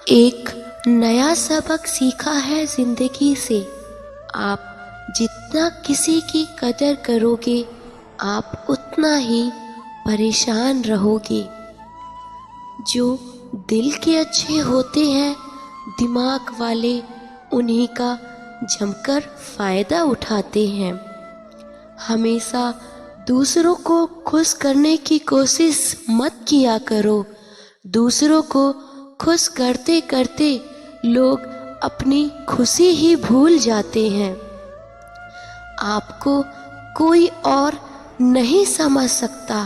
एक नया सबक सीखा है जिंदगी से। आप जितना किसी की कदर करोगे, आप उतना ही परेशान रहोगे। जो दिल के अच्छे होते हैं, दिमाग वाले, उन्हीं का जमकर फ़ायदा उठाते हैं। हमेशा दूसरों को खुश करने की कोशिश मत किया करो। दूसरों को खुश करते करते लोग अपनी खुशी ही भूल जाते हैं। आपको कोई और नहीं समझ सकता।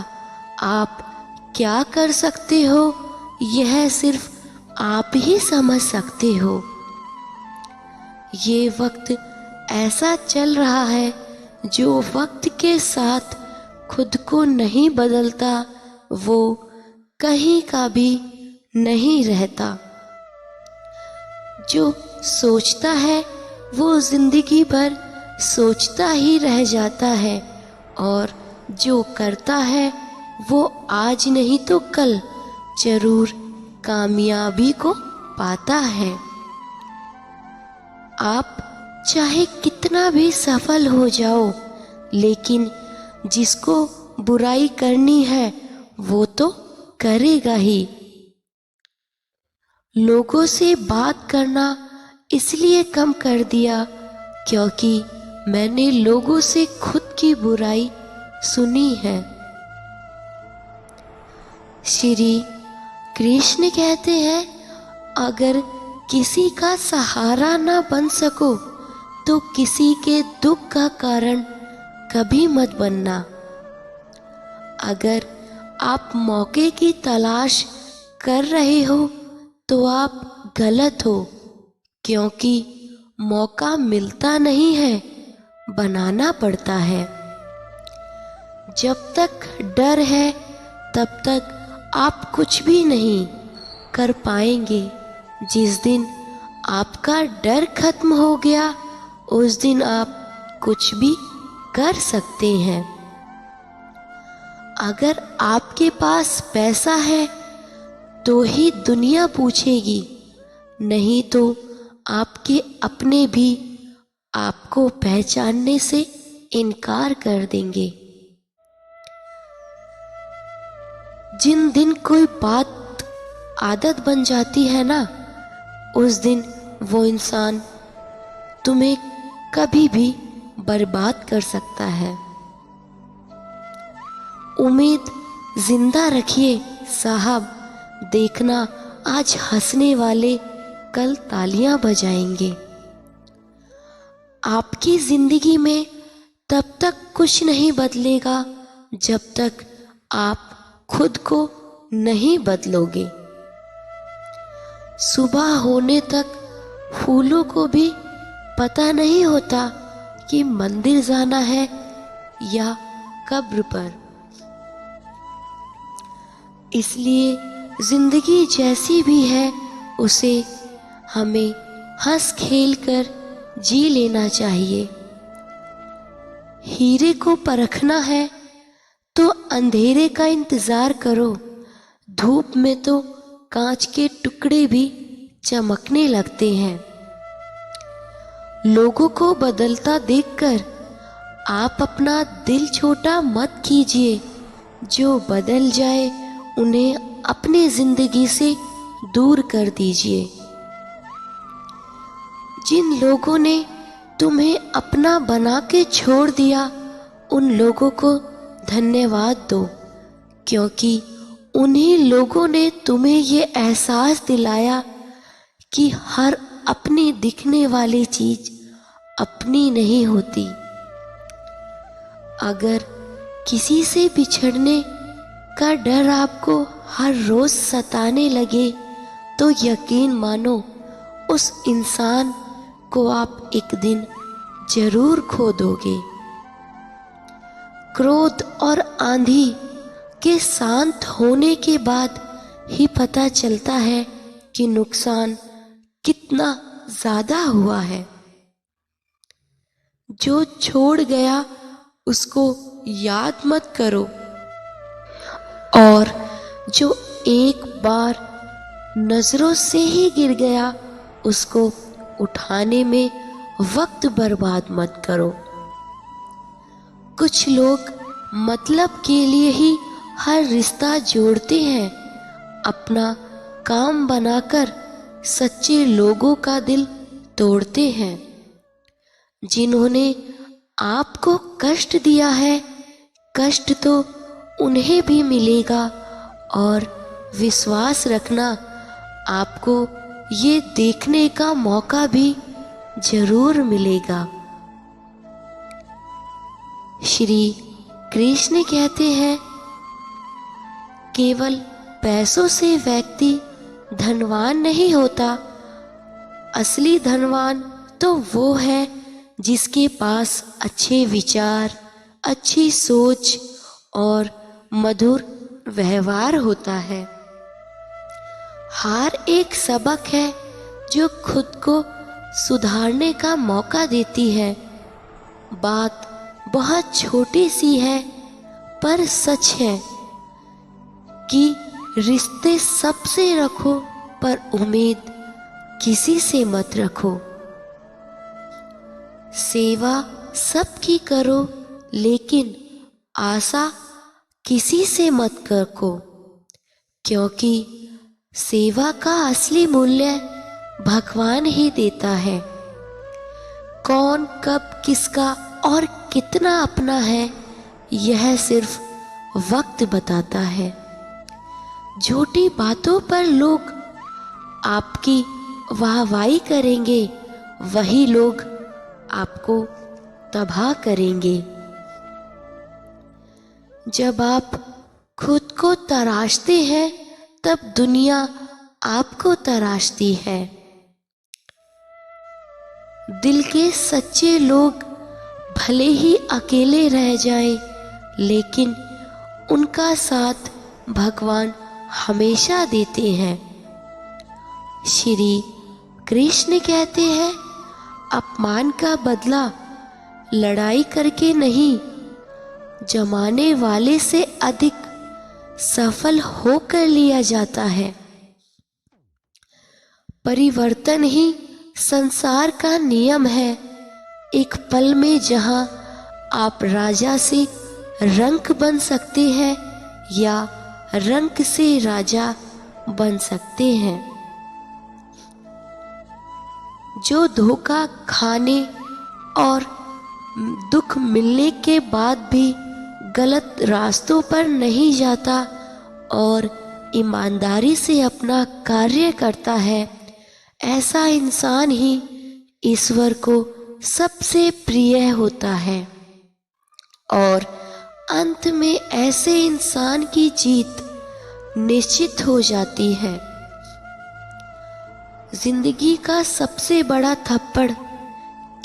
आप क्या कर सकते हो, यह सिर्फ आप ही समझ सकते हो। ये वक्त ऐसा चल रहा है, जो वक्त के साथ खुद को नहीं बदलता, वो कहीं का भी नहीं रहता। जो सोचता है वो जिंदगी भर सोचता ही रह जाता है, और जो करता है वो आज नहीं तो कल जरूर कामयाबी को पाता है। आप चाहे कितना भी सफल हो जाओ, लेकिन जिसको बुराई करनी है वो तो करेगा ही। लोगों से बात करना इसलिए कम कर दिया क्योंकि मैंने लोगों से खुद की बुराई सुनी है। श्री कृष्ण कहते हैं, अगर किसी का सहारा ना बन सको तो किसी के दुख का कारण कभी मत बनना। अगर आप मौके की तलाश कर रहे हो तो आप गलत हो, क्योंकि मौका मिलता नहीं है, बनाना पड़ता है। जब तक डर है तब तक आप कुछ भी नहीं कर पाएंगे। जिस दिन आपका डर खत्म हो गया, उस दिन आप कुछ भी कर सकते हैं। अगर आपके पास पैसा है तो ही दुनिया पूछेगी, नहीं तो आपके अपने भी आपको पहचानने से इनकार कर देंगे। जिन दिन कोई बात आदत बन जाती है ना, उस दिन वो इंसान तुम्हें कभी भी बर्बाद कर सकता है। उम्मीद जिंदा रखिए साहब, देखना आज हंसने वाले कल तालियां बजाएंगे। आपकी जिंदगी में तब तक कुछ नहीं बदलेगा जब तक आप खुद को नहीं बदलोगे। सुबह होने तक फूलों को भी पता नहीं होता कि मंदिर जाना है या कब्र पर। इसलिए जिंदगी जैसी भी है, उसे हमें हंस खेल कर जी लेना चाहिए। हीरे को परखना है तो अंधेरे का इंतजार करो। धूप में तो कांच के टुकड़े भी चमकने लगते हैं। लोगों को बदलता देखकर आप अपना दिल छोटा मत कीजिए। जो बदल जाए उन्हें अपनी जिंदगी से दूर कर दीजिए। जिन लोगों ने तुम्हें अपना बना के छोड़ दिया, उन लोगों को धन्यवाद दो, क्योंकि उन्हीं लोगों ने तुम्हें ये एहसास दिलाया कि हर अपनी दिखने वाली चीज अपनी नहीं होती। अगर किसी से बिछड़ने का डर आपको हर रोज सताने लगे, तो यकीन मानो उस इंसान को आप एक दिन जरूर खो दोगे। क्रोध और आंधी के शांत होने के बाद ही पता चलता है कि नुकसान कितना ज्यादा हुआ है। जो छोड़ गया उसको याद मत करो, और जो एक बार नजरों से ही गिर गया, उसको उठाने में वक्त बर्बाद मत करो। कुछ लोग मतलब के लिए ही हर रिश्ता जोड़ते हैं, अपना काम बनाकर सच्चे लोगों का दिल तोड़ते हैं। जिन्होंने आपको कष्ट दिया है, कष्ट तो उन्हें भी मिलेगा, और विश्वास रखना, आपको ये देखने का मौका भी जरूर मिलेगा। श्री कृष्ण कहते हैं, केवल पैसों से व्यक्ति धनवान नहीं होता। असली धनवान तो वो है जिसके पास अच्छे विचार, अच्छी सोच और मधुर व्यवहार होता है। हार एक सबक है जो खुद को सुधारने का मौका देती है। बात बहुत छोटी सी है, पर सच है कि रिश्ते सबसे रखो, पर उम्मीद किसी से मत रखो। सेवा सबकी करो, लेकिन आशा किसी से मत करो, क्योंकि सेवा का असली मूल्य भगवान ही देता है। कौन कब किसका और कितना अपना है, यह सिर्फ वक्त बताता है। झूठी बातों पर लोग आपकी वाहवाही करेंगे, वही लोग आपको तबाह करेंगे। जब आप खुद को तराशते हैं, तब दुनिया आपको तराशती है। दिल के सच्चे लोग भले ही अकेले रह जाएं, लेकिन उनका साथ भगवान हमेशा देते हैं। श्री कृष्ण कहते हैं, अपमान का बदला लड़ाई करके नहीं, जमाने वाले से अधिक सफल होकर लिया जाता है। परिवर्तन ही संसार का नियम है। एक पल में जहां आप राजा से रंक बन सकते हैं, या रंक से राजा बन सकते हैं। जो धोखा खाने और दुख मिलने के बाद भी गलत रास्तों पर नहीं जाता और ईमानदारी से अपना कार्य करता है, ऐसा इंसान ही ईश्वर को सबसे प्रिय होता है। और अंत में ऐसे इंसान की जीत निश्चित हो जाती है। जिंदगी का सबसे बड़ा थप्पड़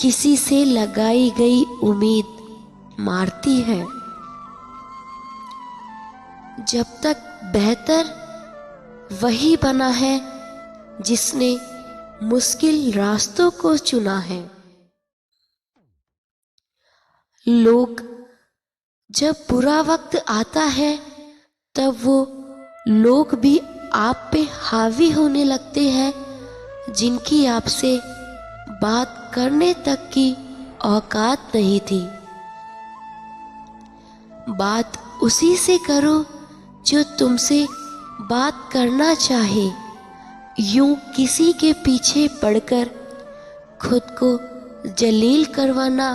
किसी से लगाई गई उम्मीद मारती है। जब तक बेहतर वही बना है जिसने मुश्किल रास्तों को चुना है। लोग जब बुरा वक्त आता है, तब वो लोग भी आप पे हावी होने लगते हैं जिनकी आपसे बात करने तक की औकात नहीं थी। बात उसी से करो जो तुमसे बात करना चाहे। यूं किसी के पीछे पड़कर खुद को जलील करवाना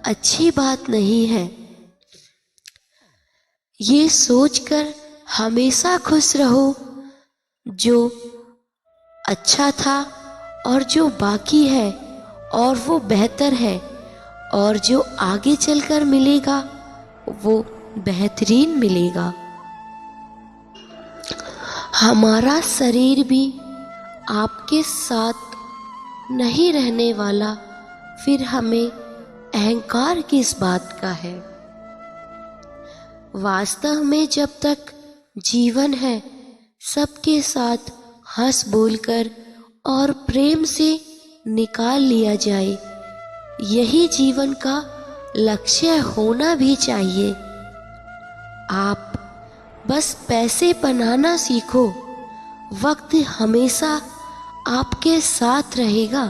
अच्छी बात नहीं है। ये सोचकर हमेशा खुश रहो जो अच्छा था और जो बाकी है और वो बेहतर है, और जो आगे चलकर मिलेगा वो बेहतरीन मिलेगा। हमारा शरीर भी आपके साथ नहीं रहने वाला, फिर हमें अहंकार किस बात का है। वास्तव में जब तक जीवन है, सबके साथ हंस बोलकर और प्रेम से निकाल लिया जाए, यही जीवन का लक्ष्य होना भी चाहिए। आप बस पैसे बनाना सीखो, वक्त हमेशा आपके साथ रहेगा।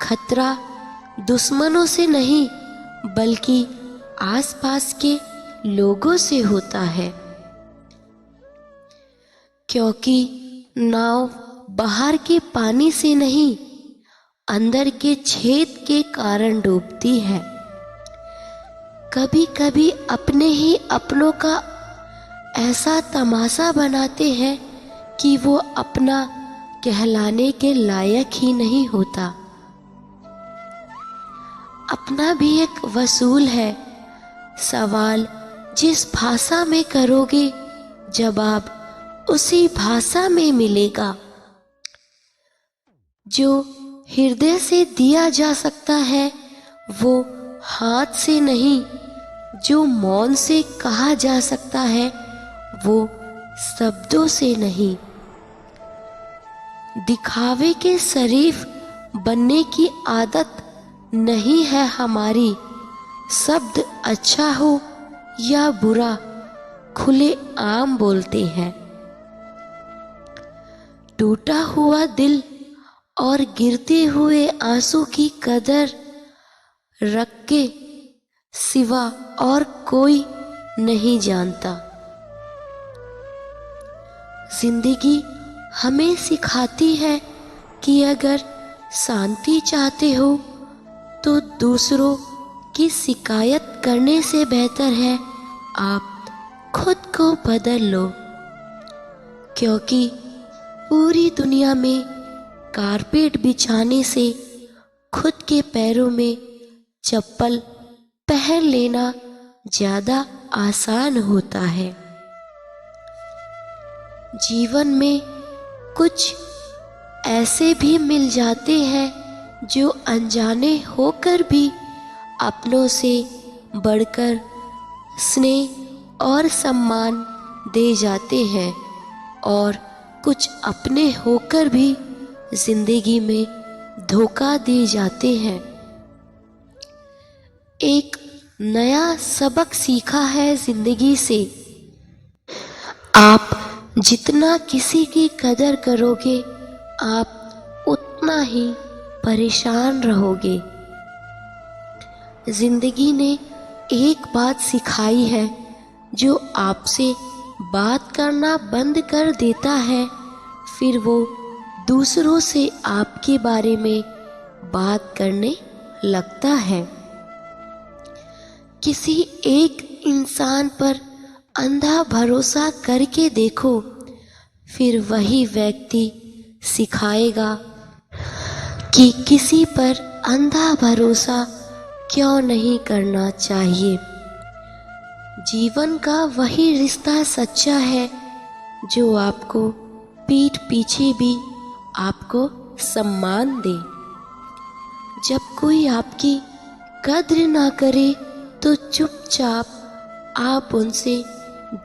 खतरा दुश्मनों से नहीं बल्कि आसपास के लोगों से होता है, क्योंकि नाव बाहर के पानी से नहीं अंदर के छेद के कारण डूबती है। कभी कभी अपने ही अपनों का ऐसा तमाशा बनाते हैं कि वो अपना कहलाने के लायक ही नहीं होता। अपना भी एक वसूल है। सवाल जिस भाषा में करोगे जवाब उसी भाषा में मिलेगा। जो हृदय से दिया जा सकता है वो हाथ से नहीं, जो मौन से कहा जा सकता है वो शब्दों से नहीं। दिखावे के शरीफ बनने की आदत नहीं है हमारी। शब्द अच्छा हो या बुरा खुले आम बोलते हैं। टूटा हुआ दिल और गिरते हुए आंसू की कदर रख के सिवा और कोई नहीं जानता। जिंदगी हमें सिखाती है कि अगर शांति चाहते हो तो दूसरों की शिकायत करने से बेहतर है आप खुद को बदल लो, क्योंकि पूरी दुनिया में कारपेट बिछाने से खुद के पैरों में चप्पल पहन लेना ज़्यादा आसान होता है। जीवन में कुछ ऐसे भी मिल जाते हैं जो अनजाने होकर भी अपनों से बढ़कर स्नेह और सम्मान दे जाते हैं, और कुछ अपने होकर भी जिंदगी में धोखा दे जाते हैं। एक नया सबक सीखा है जिंदगी से। आप जितना किसी की कदर करोगे आप उतना ही परेशान रहोगे। जिंदगी ने एक बात सिखाई है, जो आपसे बात करना बंद कर देता है फिर वो दूसरों से आपके बारे में बात करने लगता है। किसी एक इंसान पर अंधा भरोसा करके देखो, फिर वही व्यक्ति सिखाएगा कि किसी पर अंधा भरोसा क्यों नहीं करना चाहिए। जीवन का वही रिश्ता सच्चा है जो आपको पीठ पीछे भी आपको सम्मान दे। जब कोई आपकी कद्र ना करे तो चुपचाप आप उनसे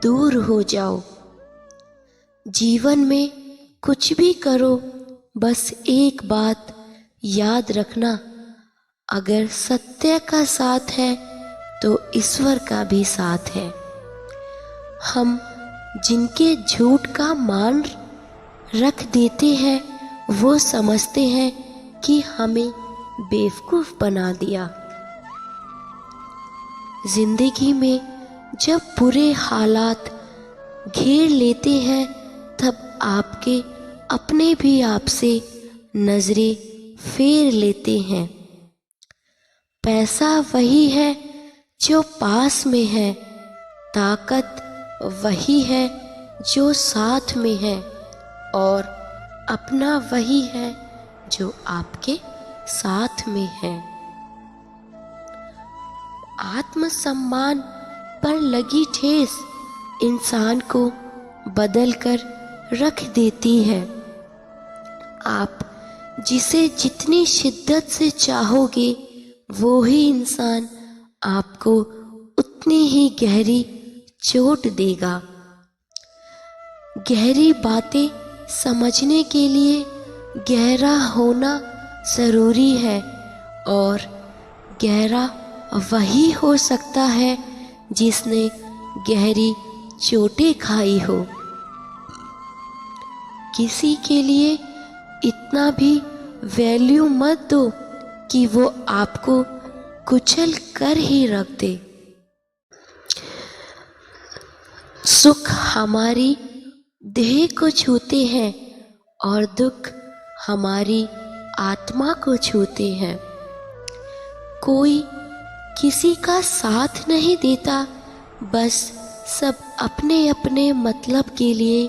दूर हो जाओ। जीवन में कुछ भी करो, बस एक बात याद रखना, अगर सत्य का साथ है तो ईश्वर का भी साथ है। हम जिनके झूठ का मान रख देते हैं वो समझते हैं कि हमें बेवकूफ़ बना दिया। जिंदगी में जब बुरे हालात घेर लेते हैं तब आपके अपने भी आपसे नजरें फेर लेते हैं। पैसा वही है जो पास में है, ताकत वही है जो साथ में है, और अपना वही है जो आपके साथ में है। आत्मसम्मान पर लगी ठेस इंसान को बदल कर रख देती है। आप जिसे जितनी शिद्दत से चाहोगे वो ही इंसान आपको उतनी ही गहरी चोट देगा। गहरी बातें समझने के लिए गहरा होना ज़रूरी है, और गहरा वही हो सकता है जिसने गहरी चोटें खाई हो। किसी के लिए इतना भी वैल्यू मत दो कि वो आपको कुचल कर ही रख दे। सुख हमारी देह को छूते हैं और दुख हमारी आत्मा को छूते हैं। कोई किसी का साथ नहीं देता, बस सब अपने अपने मतलब के लिए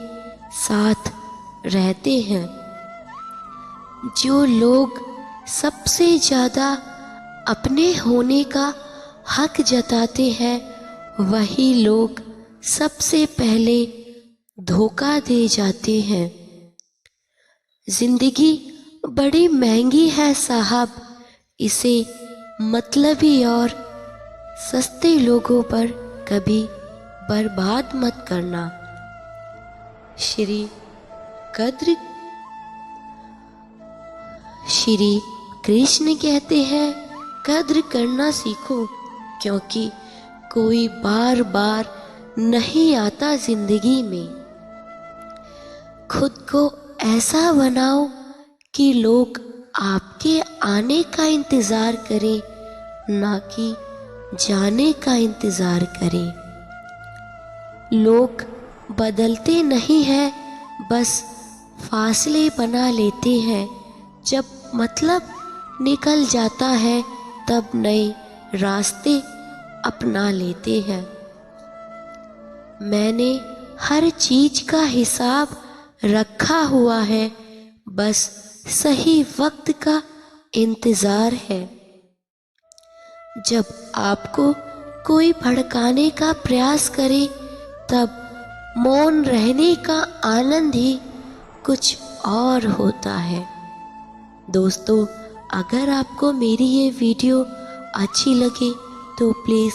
साथ रहते हैं। जो लोग सबसे ज़्यादा अपने होने का हक जताते हैं, वही लोग सबसे पहले धोखा दे जाते हैं। जिंदगी बड़ी महंगी है साहब, इसे मतलबी और सस्ते लोगों पर कभी बर्बाद मत करना। श्री कृष्ण कहते हैं, कद्र करना सीखो, क्योंकि कोई बार बार नहीं आता जिंदगी में। खुद को ऐसा बनाओ कि लोग आपके आने का इंतज़ार करें, ना कि जाने का इंतज़ार करें। लोग बदलते नहीं हैं, बस फासले बना लेते हैं। जब मतलब निकल जाता है, तब नए रास्ते अपना लेते हैं। मैंने हर चीज का हिसाब रखा हुआ है, बस सही वक्त का इंतज़ार है। जब आपको कोई भड़काने का प्रयास करे, तब मौन रहने का आनंद ही कुछ और होता है। दोस्तों, अगर आपको मेरी ये वीडियो अच्छी लगे तो प्लीज़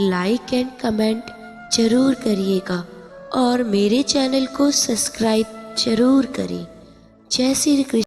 लाइक एंड कमेंट ज़रूर करिएगा और मेरे चैनल को सब्सक्राइब ज़रूर करें। जय श्री कृष्ण।